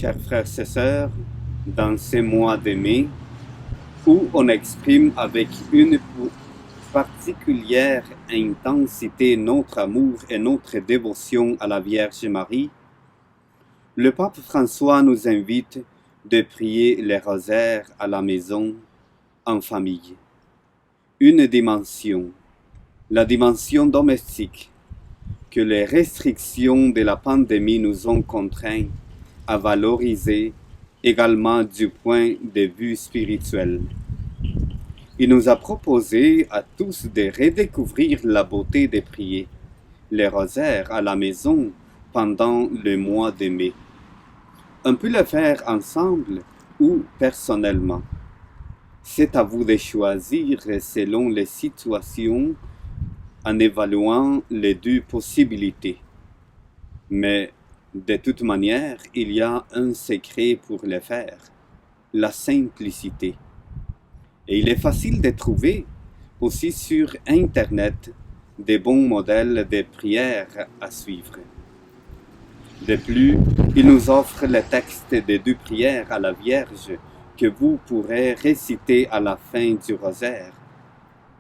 chers frères et sœurs, dans ces mois de mai, où on exprime avec une particulière intensité notre amour et notre dévotion à la Vierge Marie, le pape François nous invite de prier les rosaires à la maison, en famille. Une dimension, la dimension domestique, que les restrictions de la pandémie nous ont contraints à valoriser également du point de vue spirituel. Il nous a proposé à tous de redécouvrir la beauté de prier les rosaires à la maison pendant le mois de mai. On peut le faire ensemble ou personnellement. C'est à vous de choisir selon les situations en évaluant les deux possibilités. Mais de toute manière, il y a un secret pour le faire, la simplicité. Et il est facile de trouver aussi sur Internet des bons modèles de prières à suivre. De plus, il nous offre le texte des deux prières à la Vierge que vous pourrez réciter à la fin du rosaire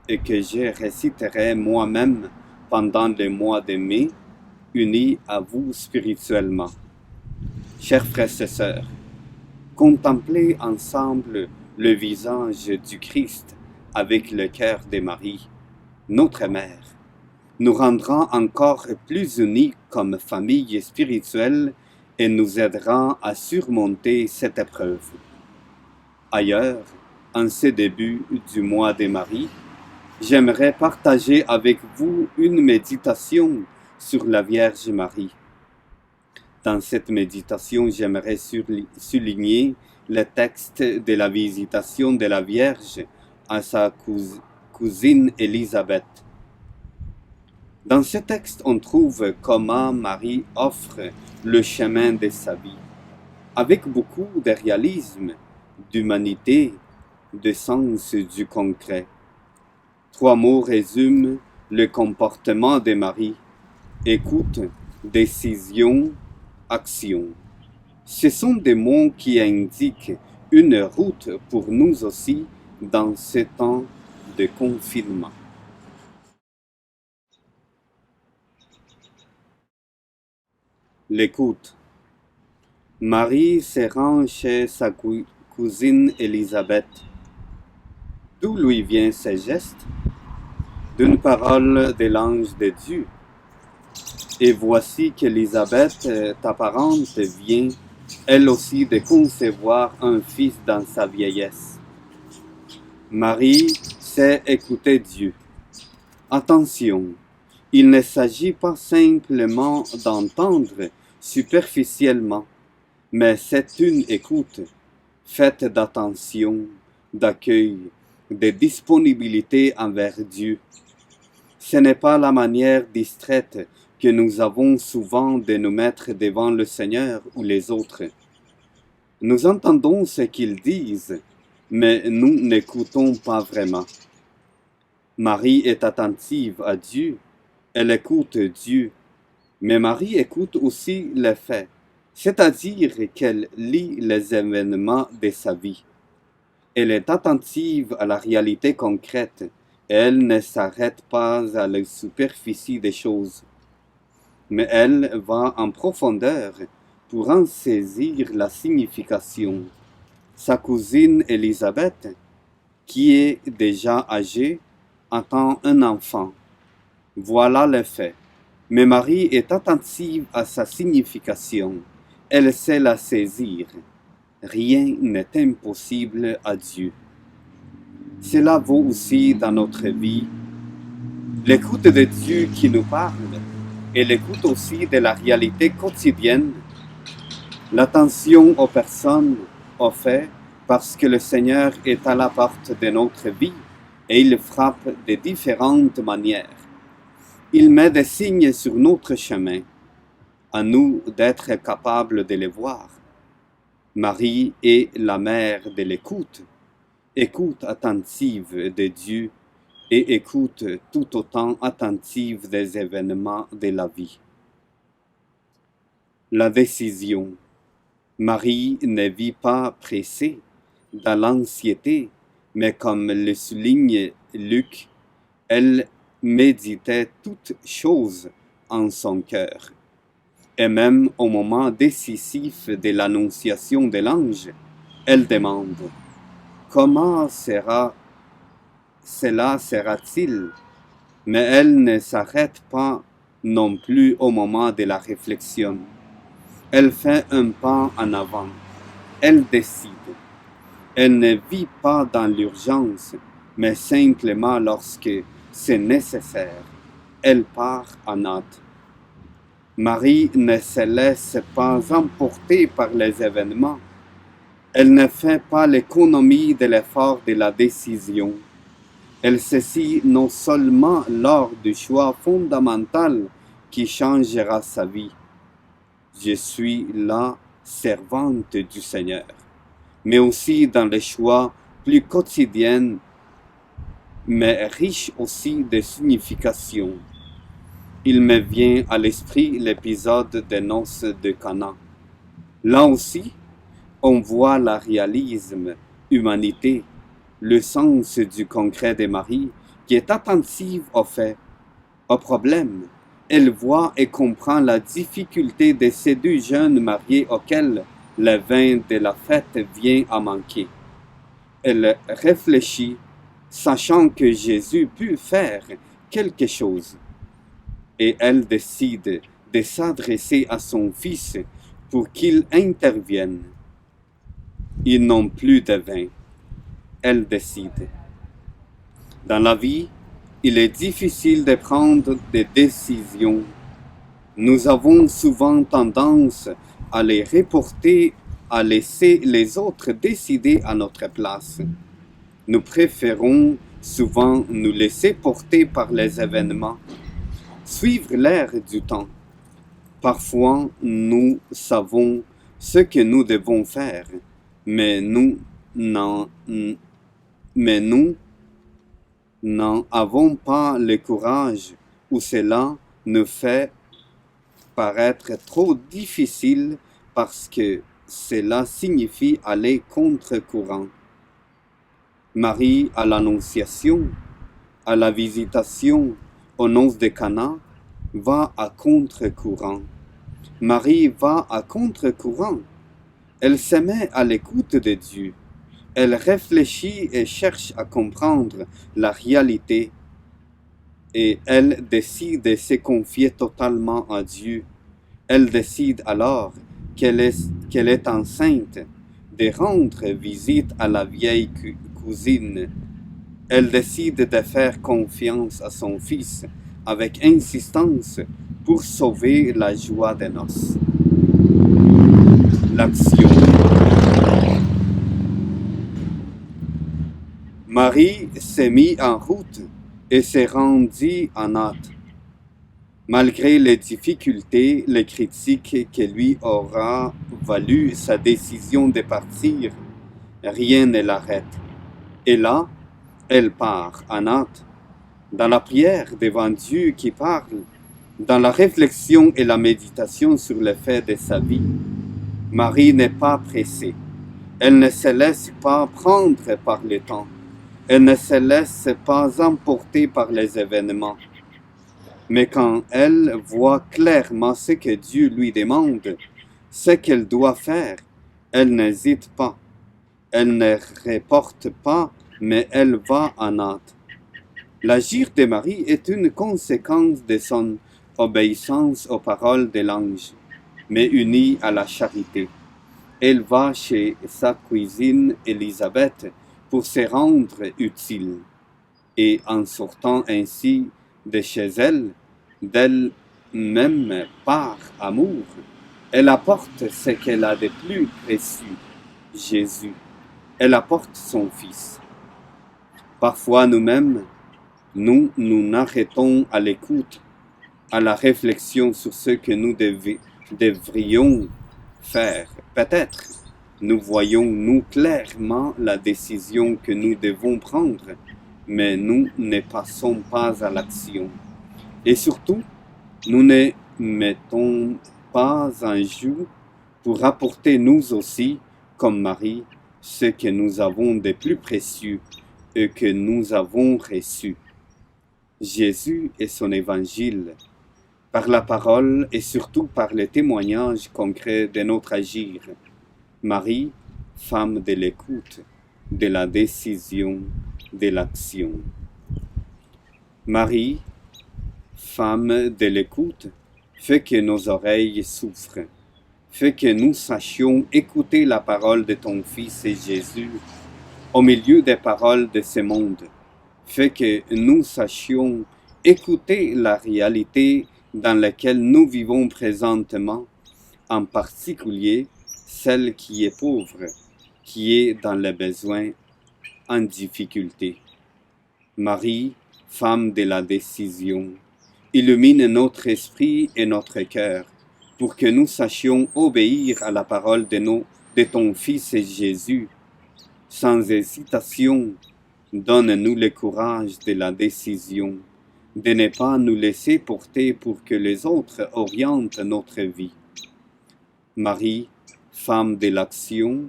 et que je réciterai moi-même pendant le mois de mai, unis à vous spirituellement. Chers frères et sœurs, contemplez ensemble le visage du Christ avec le cœur de Marie, notre Mère, nous rendra encore plus unis comme famille spirituelle et nous aidera à surmonter cette épreuve. Ailleurs, en ce début du mois de Marie, j'aimerais partager avec vous une méditation sur la Vierge Marie. Dans cette méditation, j'aimerais souligner le texte de la visitation de la Vierge à sa cousine Élisabeth. Dans ce texte, on trouve comment Marie offre le chemin de sa vie, avec beaucoup de réalisme, d'humanité, de sens du concret. 3 mots résument le comportement de Marie: écoute, décision, action. Ce sont des mots qui indiquent une route pour nous aussi dans ce temps de confinement. L'écoute. Marie se rend chez sa cousine Élisabeth. D'où lui vient ce geste? D'une parole de l'ange de Dieu. Et voici qu'Élisabeth, ta parente, vient, elle aussi, de concevoir un fils dans sa vieillesse. Marie sait écouter Dieu. Attention, il ne s'agit pas simplement d'entendre superficiellement, mais c'est une écoute faite d'attention, d'accueil, de disponibilité envers Dieu. Ce n'est pas la manière distraite que nous avons souvent de nous mettre devant le Seigneur ou les autres. Nous entendons ce qu'ils disent, mais nous n'écoutons pas vraiment. Marie est attentive à Dieu, elle écoute Dieu, mais Marie écoute aussi les faits, c'est-à-dire qu'elle lit les événements de sa vie. Elle est attentive à la réalité concrète, et elle ne s'arrête pas à la superficie des choses. Mais elle va en profondeur pour en saisir la signification. Sa cousine Élisabeth, qui est déjà âgée, attend un enfant. Voilà le fait. Mais Marie est attentive à sa signification. Elle sait la saisir. Rien n'est impossible à Dieu. Cela vaut aussi dans notre vie. L'écoute de Dieu qui nous parle et l'écoute aussi de la réalité quotidienne. L'attention aux personnes, aux faits, parce que le Seigneur est à la porte de notre vie et il frappe de différentes manières. Il met des signes sur notre chemin, à nous d'être capables de les voir. Marie est la mère de l'écoute, écoute attentive de Dieu et écoute tout autant attentive des événements de la vie. La décision. Marie ne vit pas pressée dans l'anxiété, mais comme le souligne Luc, elle méditait toutes choses en son cœur. Et même au moment décisif de l'annonciation de l'ange, elle demande « Comment cela sera-t-il » Mais elle ne s'arrête pas non plus au moment de la réflexion. Elle fait un pas en avant. Elle décide. Elle ne vit pas dans l'urgence, mais simplement lorsque c'est nécessaire. Elle part en hâte. Marie ne se laisse pas emporter par les événements. Elle ne fait pas l'économie de l'effort de la décision. Elle saisit non seulement lors du choix fondamental qui changera sa vie. Je suis la servante du Seigneur, mais aussi dans les choix plus quotidiens, mais riches aussi de signification. Il me vient à l'esprit l'épisode des noces de Cana. Là aussi, on voit le réalisme, humanité, le sens du concret de Marie, qui est attentive aux faits, aux problèmes. Elle voit et comprend la difficulté de ces deux jeunes mariés auxquels le vin de la fête vient à manquer. Elle réfléchit, sachant que Jésus peut faire quelque chose. Et elle décide de s'adresser à son fils pour qu'il intervienne. Ils n'ont plus de vin. Elle décide. Dans la vie, il est difficile de prendre des décisions. Nous avons souvent tendance à les reporter, à laisser les autres décider à notre place. Nous préférons souvent nous laisser porter par les événements, suivre l'air du temps. Parfois, nous savons ce que nous devons faire, mais nous n'en avons pas le courage ou cela nous fait paraître trop difficile parce que cela signifie aller contre-courant. Marie à l'Annonciation, à la visitation aux noces de Cana, va à contre-courant. Marie va à contre-courant. Elle se met à l'écoute de Dieu. Elle réfléchit et cherche à comprendre la réalité. Et elle décide de se confier totalement à Dieu. Elle décide alors qu'elle est enceinte, de rendre visite à la vieille cousine. Elle décide de faire confiance à son fils avec insistance pour sauver la joie des noces. L'action. Marie s'est mise en route et s'est rendue en hâte. Malgré les difficultés, les critiques que lui aura valu sa décision de partir, rien ne l'arrête. Et là, elle part en hâte, dans la prière devant Dieu qui parle, dans la réflexion et la méditation sur le fait de sa vie. Marie n'est pas pressée. Elle ne se laisse pas prendre par le temps. Elle ne se laisse pas emporter par les événements. Mais quand elle voit clairement ce que Dieu lui demande, ce qu'elle doit faire, elle n'hésite pas. Elle ne reporte pas, mais elle va en hâte. L'agir de Marie est une conséquence de son obéissance aux paroles de l'ange, mais unie à la charité. Elle va chez sa cousine Élisabeth pour se rendre utile, et en sortant ainsi de chez elle, d'elle-même par amour, elle apporte ce qu'elle a de plus précieux, Jésus. Elle apporte son Fils. Parfois nous-mêmes, nous n'arrêtons à l'écoute, à la réflexion sur ce que nous devrions faire. Peut-être nous voyons clairement la décision que nous devons prendre, mais nous ne passons pas à l'action. Et surtout, nous ne mettons pas en jeu pour apporter nous aussi, comme Marie, ce que nous avons de plus précieux et que nous avons reçu. Jésus et son évangile, par la parole et surtout par le témoignage concret de notre agir. Marie, femme de l'écoute, de la décision, de l'action. Marie, femme de l'écoute, fait que nos oreilles souffrent, fait que nous sachions écouter la parole de ton Fils Jésus au milieu des paroles de ce monde, fait que nous sachions écouter la réalité dans laquelle nous vivons présentement, en particulier celle qui est pauvre, qui est dans le besoin, en difficulté. Marie, femme de la décision, illumine notre esprit et notre cœur pour que nous sachions obéir à la parole de ton Fils Jésus. Sans hésitation, donne-nous le courage de la décision, de ne pas nous laisser porter pour que les autres orientent notre vie. Marie, femme de l'action,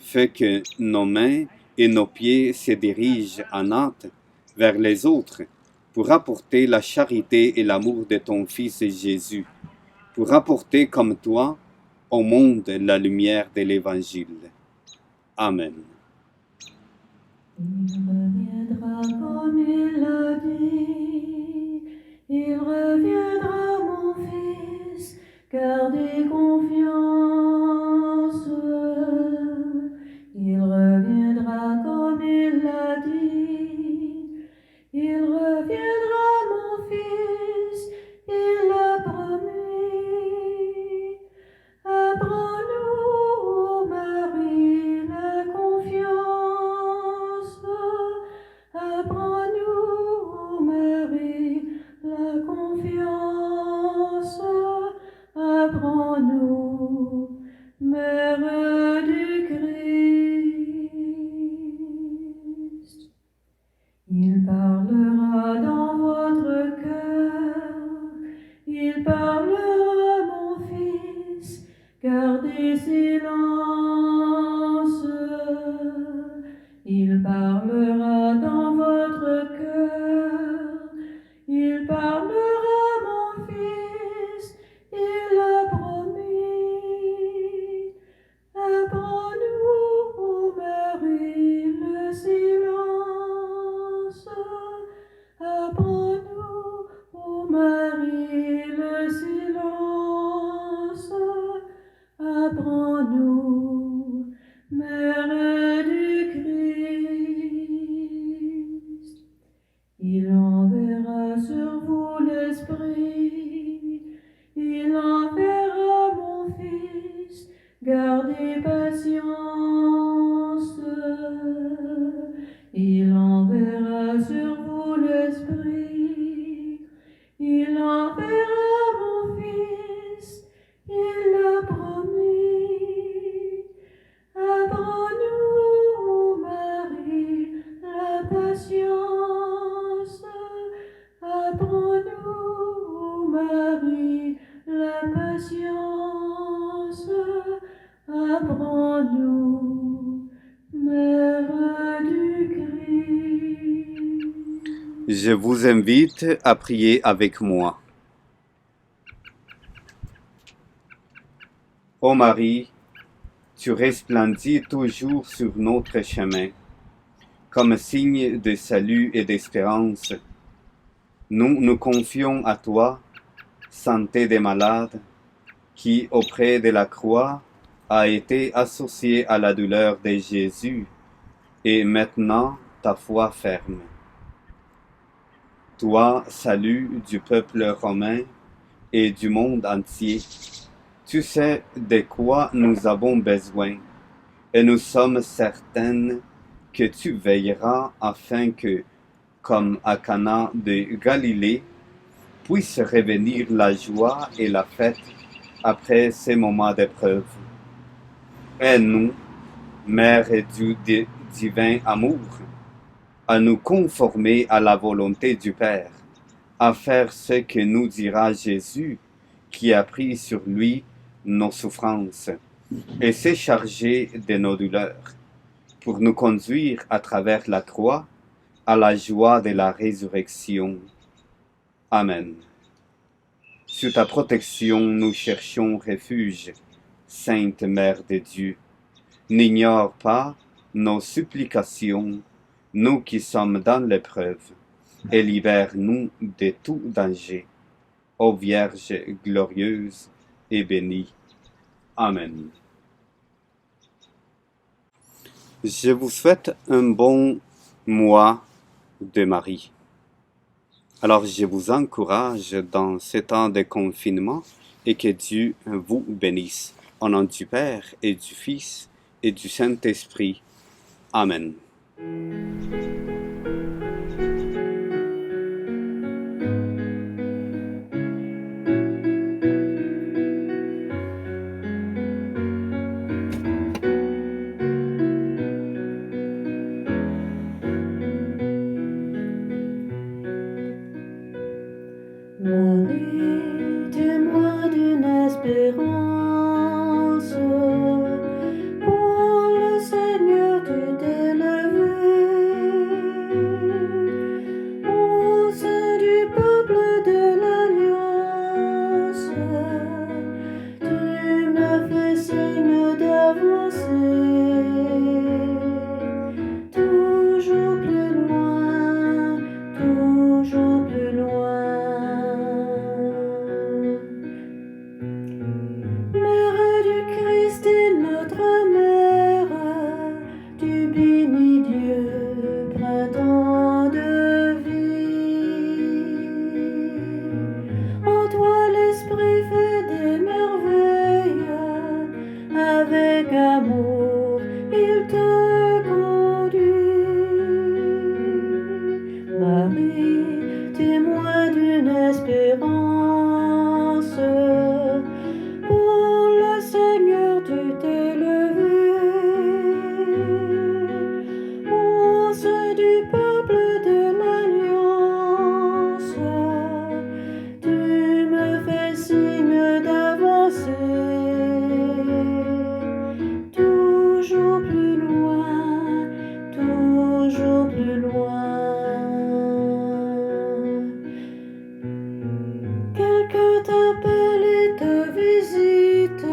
fait que nos mains et nos pieds se dirigent en hâte vers les autres pour apporter la charité et l'amour de ton Fils Jésus, pour apporter comme toi au monde la lumière de l'Évangile. Amen. Il reviendra comme il l'a dit, il reviendra mon fils, gardez confiance. Il reviendra comme il l'a dit, il reviendra mon fils, il l'a promis. Apprends-nous, Marie, la confiance. Apprends-nous, Marie, la confiance. Apprends-nous, Mère du Christ. Il parlera dans votre cœur, il parlera, mon fils, gardez silence. Il parlera dans votre cœur, il parlera, mon fils, il a promis. Apprends-nous, Marie, le silence. Apprends-nous, Marie, le silence. Apprends-nous, Mère du Christ. Il enverra sur vous l'Esprit, il enverra, mon fils, gardez patience. Il enverra sur vous l'Esprit, il enverra, mon fils, il l'a promis. Apprends-nous, Marie, la patience. Apprends-nous, Marie, la patience. Apprends-nous, Mère du Christ. Je vous invite à prier avec moi. Ô Marie, tu resplendis toujours sur notre chemin, comme signe de salut et d'espérance. Nous nous confions à toi, santé des malades, qui, auprès de la croix, a été associée à la douleur de Jésus, et maintenant ta foi ferme. Toi, salut du peuple romain et du monde entier, tu sais de quoi nous avons besoin, et nous sommes certaines que tu veilleras afin que, comme à Cana de Galilée, puisse revenir la joie et la fête après ces moments d'épreuve. Aide-nous, Mère du divin amour, à nous conformer à la volonté du Père, à faire ce que nous dira Jésus, qui a pris sur lui nos souffrances et s'est chargé de nos douleurs pour nous conduire à travers la croix à la joie de la résurrection. Amen. Sous ta protection, nous cherchons refuge, Sainte Mère de Dieu. N'ignore pas nos supplications, nous qui sommes dans l'épreuve, et libère-nous de tout danger. Ô Vierge glorieuse et bénie. Amen. Je vous souhaite un bon mois de Marie. Alors je vous encourage dans ce temps de confinement et que Dieu vous bénisse. Au nom du Père et du Fils et du Saint-Esprit. Amen. Marie, témoin d'une espérance, pour le Seigneur tu t'es levé. Au sein du peuple de l'Alliance, tu me fais signe d'avancer. Toujours plus loin, toujours plus loin. Mère du Christ et notre mère, tu bénis Dieu, printemps de vie. En toi l'Esprit fait des merveilles, avec amour il te conduit. Marie, témoin d'une espérance, pour le Seigneur tu t'es levé. Au sein du peuple de l'Alliance, tu me fais signe d'avancer. Toujours plus loin, toujours plus loin. Quelqu'un t'appelle et te visite,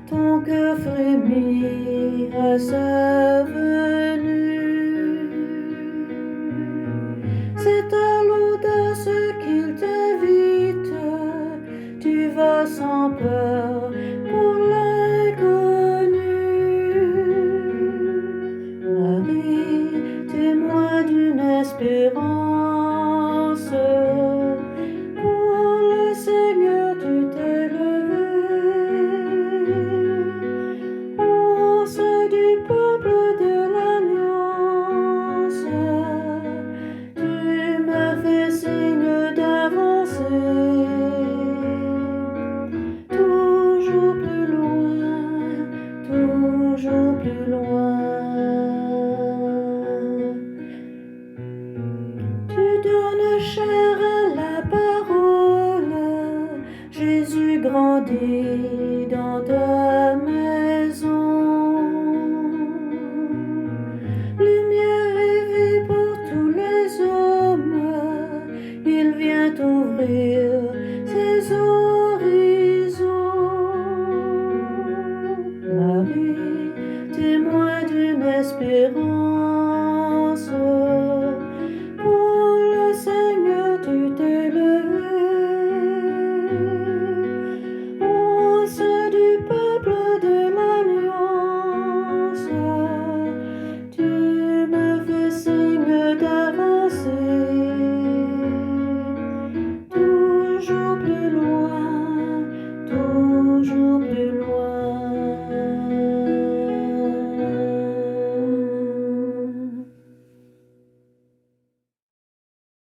ton cœur frémit à sa venue. C'est à l'audace qu'il t'invite, tu vas sans peur pour l'inconnu. Marie, témoin d'une espérance, pour le Seigneur tu t'es levé. Au sein du peuple de l'Alliance, tu me fais signe d'avancer. Toujours plus loin, toujours plus loin. Tu donnes chair à la parole, Jésus grandit dans ta maison. Lumière et vie pour tous les hommes, il vient ouvrir